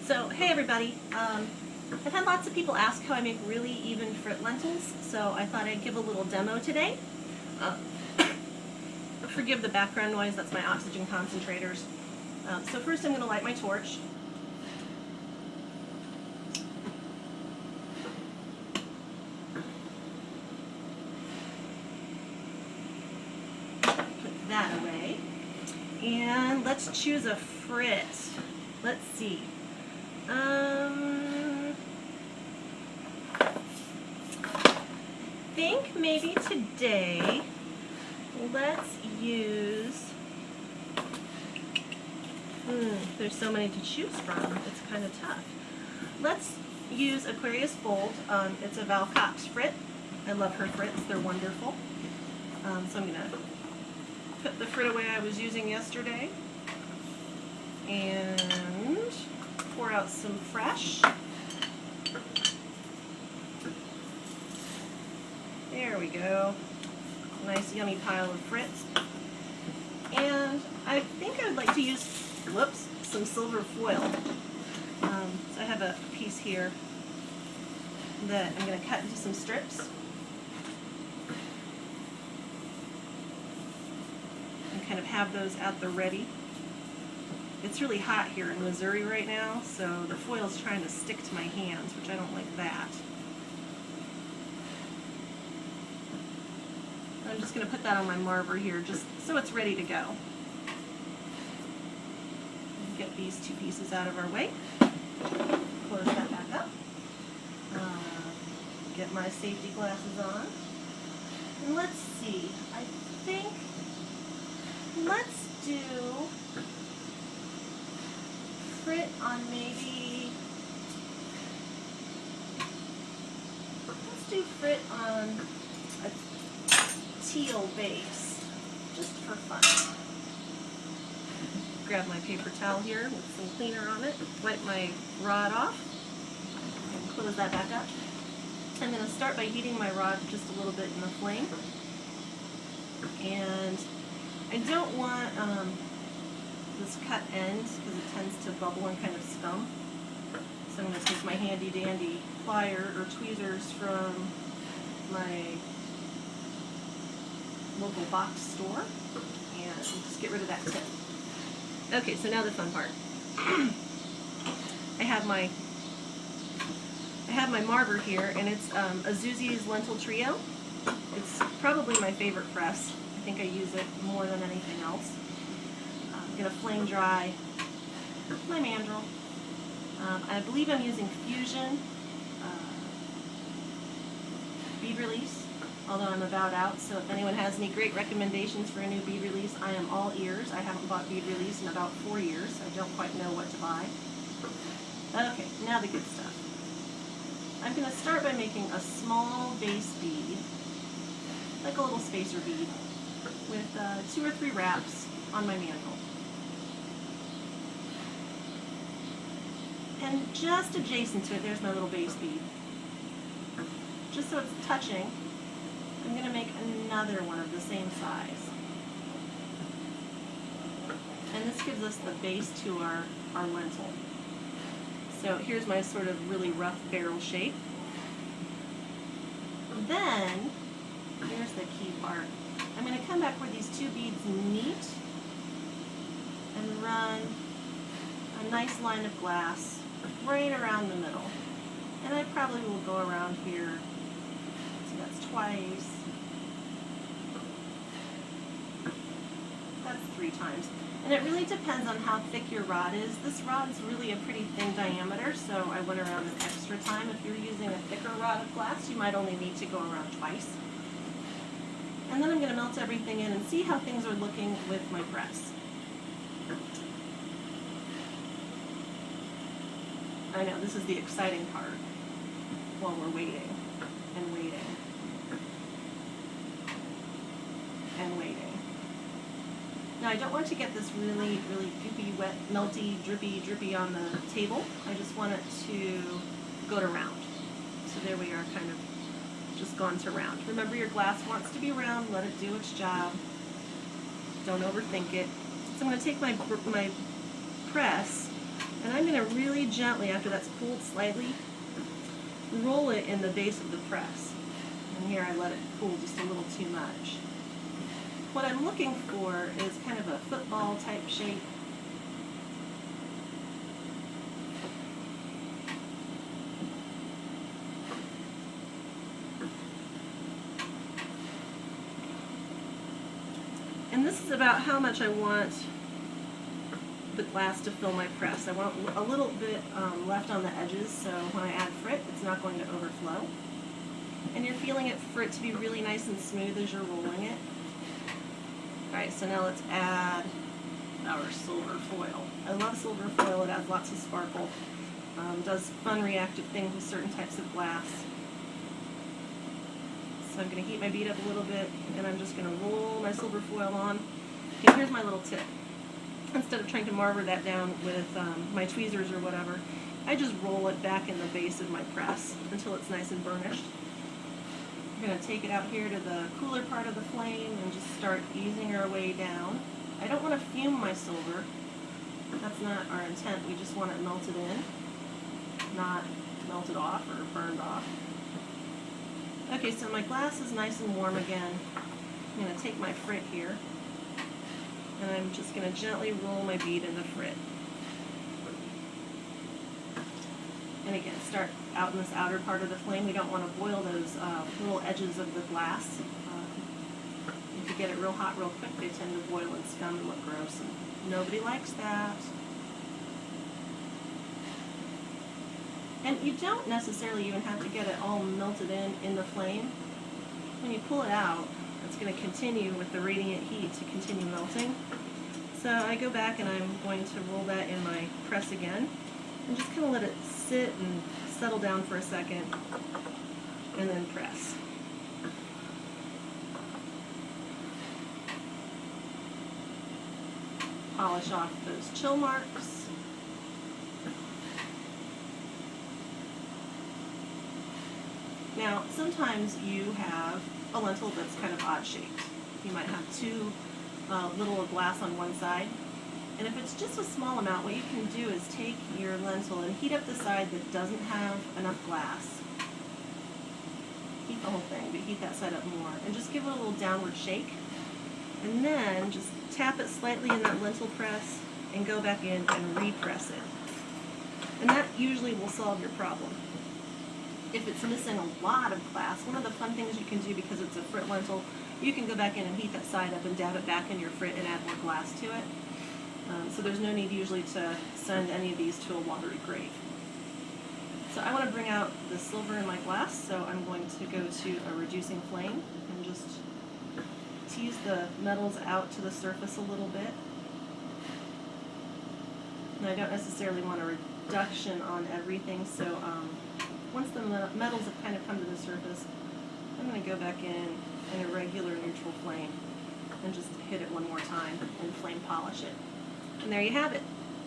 So, hey everybody, I've had lots of people ask how I make really even frit lentils, so I thought I'd give a little demo today. Forgive the background noise, that's my oxygen concentrators. So first I'm going to light my torch. Put that away. And let's choose a frit. Let's see. I think maybe today let's use, there's so many to choose from, it's kind of tough. Let's use Aquarius Bold. It's a Val Cox frit. I love her frits, they're wonderful. So I'm going to put the frit away I was using yesterday and pour out some fresh. There we go. Nice yummy pile of frits. And I think I would like to use, some silver foil. So I have a piece here that I'm going to cut into some strips. And kind of have those at the ready. It's really hot here in Missouri right now, so the foil's trying to stick to my hands, which I don't like that. I'm just going to put that on my marver here just so it's ready to go. Get these two pieces out of our way. Close that back up. Get my safety glasses on. And let's see, I think let's do frit on maybe, let's do frit on a teal base, just for fun. Grab my paper towel here with some cleaner on it, wipe my rod off, and close that back up. I'm going to start by heating my rod just a little bit in the flame. And I don't want this cut end because it tends to bubble and kind of scum. So I'm going to take my handy dandy plier or tweezers from my local box store and just get rid of that tip. Okay, so now the fun part. I have my marver here, and it's Azuzzi's Lentil Trio. It's probably my favorite press. I think I use it more than anything else. I'm going to flame dry my mandrel. I believe I'm using Fusion bead release, although I'm about out, so if anyone has any great recommendations for a new bead release, I am all ears. I haven't bought bead release in about 4 years. I don't quite know what to buy. Okay, now the good stuff. I'm going to start by making a small base bead, like a little spacer bead, with 2 or 3 wraps on my mandrel. And just adjacent to it, there's my little base bead. Just so it's touching, I'm going to make another one of the same size. And this gives us the base to our lentil. So here's my sort of really rough barrel shape. Then, here's the key part. I'm going to come back where these 2 beads meet and run a nice line of glass right around the middle. And I probably will go around here, so that's twice, that's 3 times. And it really depends on how thick your rod is. This rod is really a pretty thin diameter, so I went around an extra time. If you're using a thicker rod of glass, you might only need to go around twice. And then I'm going to melt everything in and see how things are looking with my press. I know, this is the exciting part while we're waiting and waiting and waiting. Now I don't want to get this really, really goopy, wet, melty, drippy on the table. I just want it to go to round. So there we are, kind of just gone to round. Remember, your glass wants to be round, let it do its job. Don't overthink it. So I'm going to take my press And I'm going to really gently, after that's cooled slightly, roll it in the base of the press. And here I let it cool just a little too much. What I'm looking for is kind of a football type shape. And this is about how much I want the glass to fill my press. I want a little bit left on the edges, so when I add frit, it's not going to overflow. And you're feeling it for it to be really nice and smooth as you're rolling it. Alright, so now let's add our silver foil. I love silver foil, it adds lots of sparkle. Does fun reactive things with certain types of glass. So I'm going to heat my bead up a little bit, and I'm just going to roll my silver foil on. And here's my little tip. Instead of trying to marver that down with my tweezers or whatever, I just roll it back in the base of my press until it's nice and burnished. We're going to take it out here to the cooler part of the flame and just start easing our way down. I don't want to fume my silver. That's not our intent. We just want it melted in, not melted off or burned off. Okay, so my glass is nice and warm again. I'm going to take my frit here, and I'm just going to gently roll my bead in the frit. And again, start out in this outer part of the flame. We don't want to boil those little edges of the glass. If you get it real hot real quick, they tend to boil and scum and look gross, and nobody likes that. And you don't necessarily even have to get it all melted in the flame. When you pull it out, it's going to continue with the radiant heat to continue melting. So I go back and I'm going to roll that in my press again and just kind of let it sit and settle down for a second and then press. Polish off those chill marks. Now, sometimes you have a lentil that's kind of odd shaped. You might have too little of glass on one side. And if it's just a small amount, what you can do is take your lentil and heat up the side that doesn't have enough glass. Heat the whole thing, but heat that side up more. And just give it a little downward shake. And then just tap it slightly in that lentil press and go back in and repress it. And that usually will solve your problem. If it's missing a lot of glass, one of the fun things you can do, because it's a frit lentil, you can go back in and heat that side up and dab it back in your frit and add more glass to it. So there's no need usually to send any of these to a watery grave. So I want to bring out the silver in my glass, so I'm going to go to a reducing flame and just tease the metals out to the surface a little bit. And I don't necessarily want a reduction on everything, so once the metals have kind of come to the surface, I'm going to go back in a regular neutral flame and just hit it one more time and flame polish it. And there you have it.